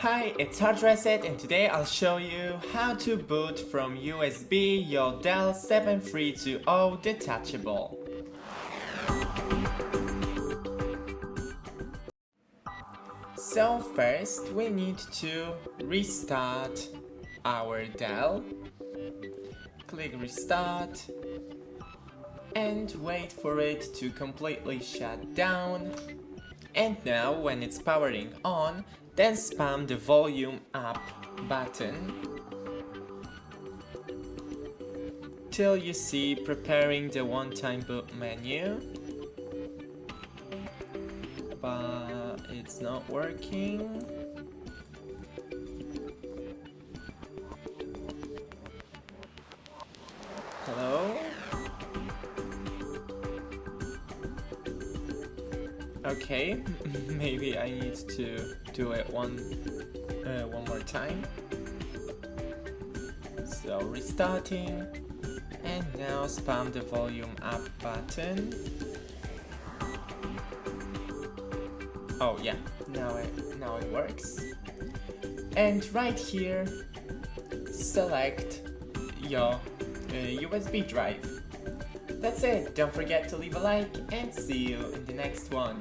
Hi, it's HardReset and today I'll show you how to boot from USB your DELL 7320 Detachable. So first we need to restart our DELL. Click restart and wait for it to completely shut down. And now when it's powering on, then spam the volume up button till you see preparing the one-time boot menu, but it's not working. Hello? Okay, maybe I need to do it one more time. So restarting, and now spam the volume up button. Oh yeah, now it works. And right here, select your USB drive. That's it. Don't forget to leave a like and see you in the next one.